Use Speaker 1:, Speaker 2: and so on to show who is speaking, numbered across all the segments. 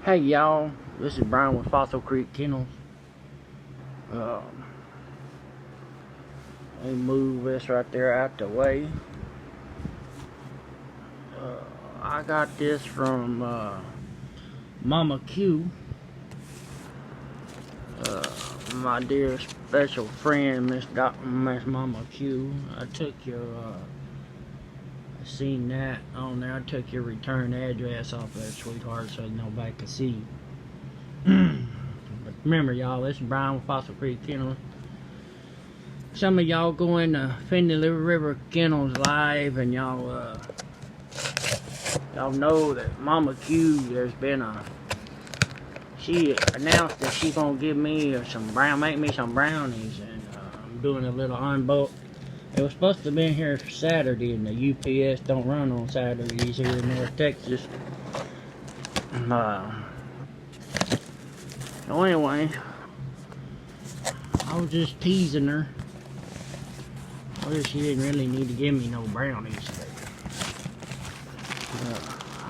Speaker 1: Hey y'all, this is Brian with Fossil Creek Kennels. Let me move this right there out the way. I got this from Mama Q, my dear special friend, Miss Mama Q. I took your, I seen that on there. I took your return address off there, sweetheart, so nobody could see. But remember, y'all, this is Brian with Fossil Creek Kennels. Some of y'all going to Findlay River Kennels live, and y'all know that Mama Q, she announced that she's gonna give me make me some brownies, and I'm doing a little unbolt. It was supposed to have been here Saturday, and the UPS don't run on Saturdays here in North Texas. So anyway, I was just teasing her. I wish she didn't really need to give me no brownies.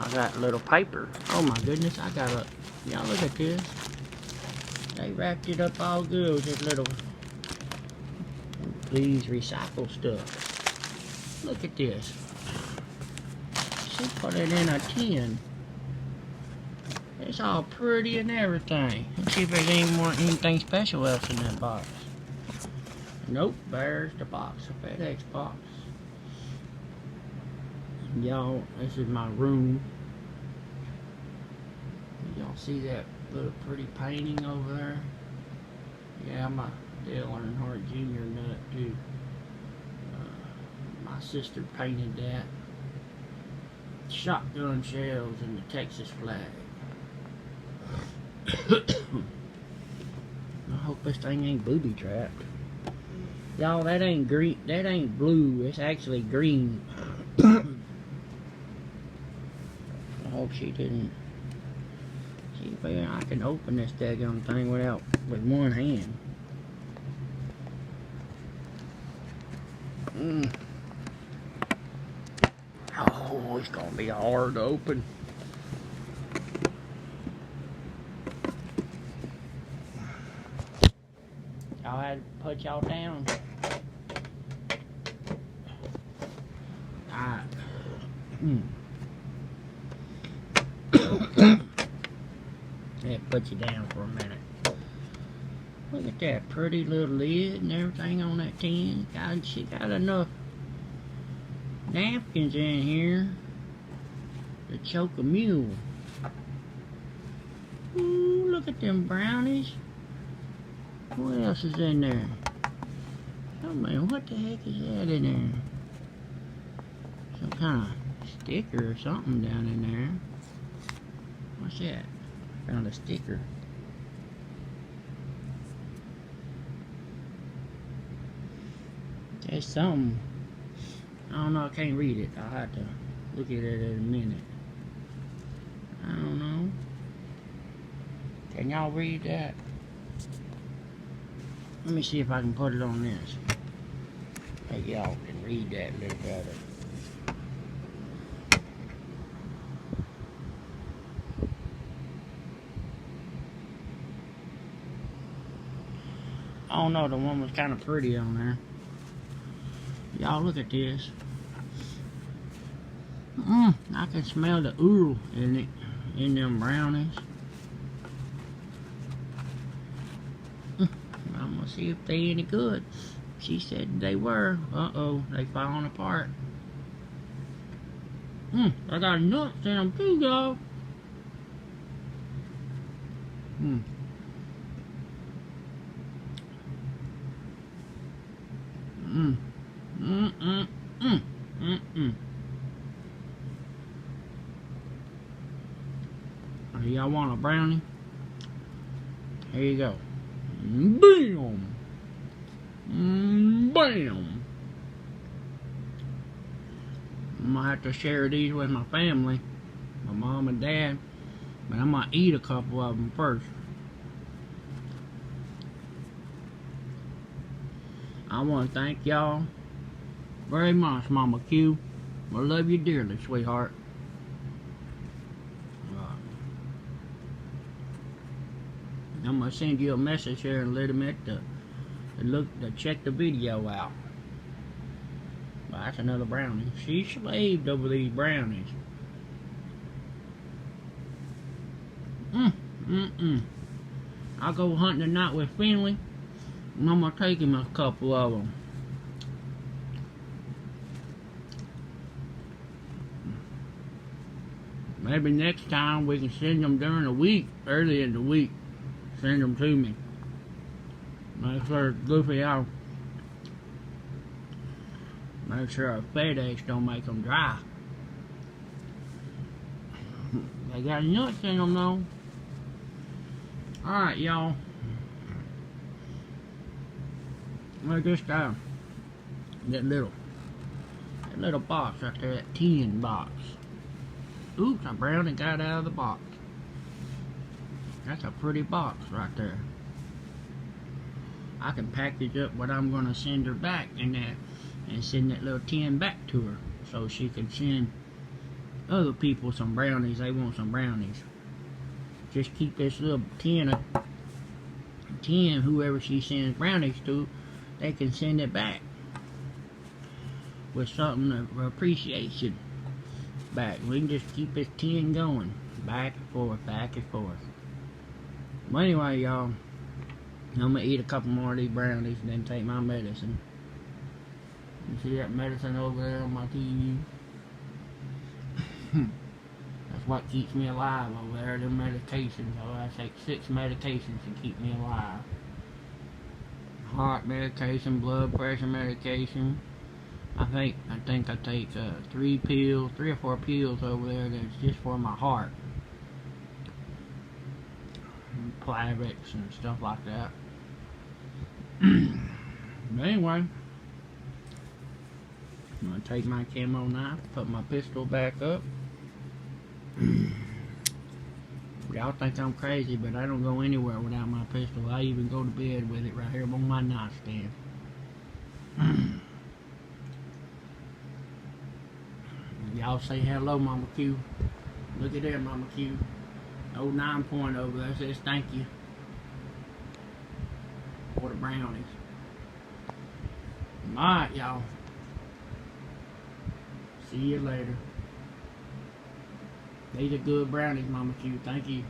Speaker 1: I got a little paper. Oh my goodness, I got a... Y'all look at this. They wrapped it up all good with this little... Please recycle stuff. Look at this. She put it in a tin. It's all pretty and everything. Let's see if there's anything special else in that box. Nope, there's the box, a FedEx box. Y'all, this is my room. Y'all see that little pretty painting over there? Yeah, my Dale Earnhardt Jr. nut too. My sister painted that. Shotgun shells and the Texas flag. I hope this thing ain't booby trapped. Y'all, that ain't green, that ain't blue, it's actually green. I hope she didn't. See if I can open this daggone thing with one hand. Oh, it's gonna be hard to open. Y'all had to put y'all down. Alright. Yeah, put you down for a minute. Look at that pretty little lid and everything on that tin. God, she got enough napkins in here to choke a mule. Ooh, look at them brownies. What else is in there? Oh man, what the heck is that in there? Some kind of sticker or something down in there. What's that? Found a sticker. There's something. I don't know, I can't read it. I'll have to look at it in a minute. I don't know. Can y'all read that? Let me see if I can put it on this. Hey, y'all can read that a little better. I don't know, the one was kind of pretty on there. Y'all look at this. I can smell the oil in it, in them brownies. I'm gonna see if they any good. She said they were. Uh-oh, they falling apart. I got nuts in them too, y'all. Y'all want a brownie? Here you go. Bam! Bam! I'm gonna have to share these with my family, my mom and dad, but I'm gonna eat a couple of them first. I want to thank y'all very much, Mama Q. I love you dearly, sweetheart. I'm gonna send you a message here in a little bit to check the video out. Well, that's another brownie. She slaved over these brownies. I'll go hunting tonight with Finley, and I'm gonna take him a couple of them. Maybe next time we can send them during the week, early in the week. Send them to me. Make sure it's goofy out. Make sure our FedEx don't make them dry. They got nuts in them though. Alright, y'all. Look this down. That little box right there, that tin box. Oops, I brownie got out of the box. That's a pretty box right there. I can package up what I'm gonna send her back in that, and send that little tin back to her, so she can send other people some brownies. They want some brownies. Just keep this little tin, whoever she sends brownies to, they can send it back with something of appreciation back. We can just keep this tin going back and forth, back and forth. Well, anyway, y'all, I'm gonna eat a couple more of these brownies and then take my medicine. You see that medicine over there on my TV? That's what keeps me alive over there, them medications. Oh, I take 6 medications to keep me alive. Heart medication, blood pressure medication. I think I take 3 or 4 pills over there that's just for my heart. Plavix and stuff like that. But anyway, I'm gonna take my camo knife, put my pistol back up. Y'all think I'm crazy, but I don't go anywhere without my pistol. I even go to bed with it right here on my nightstand. Y'all say hello, Mama Q. Look at there, Mama Q. Old 9 point over there says thank you for the brownies. Alright, y'all. See you later. These are good brownies, Mama Q. Thank you.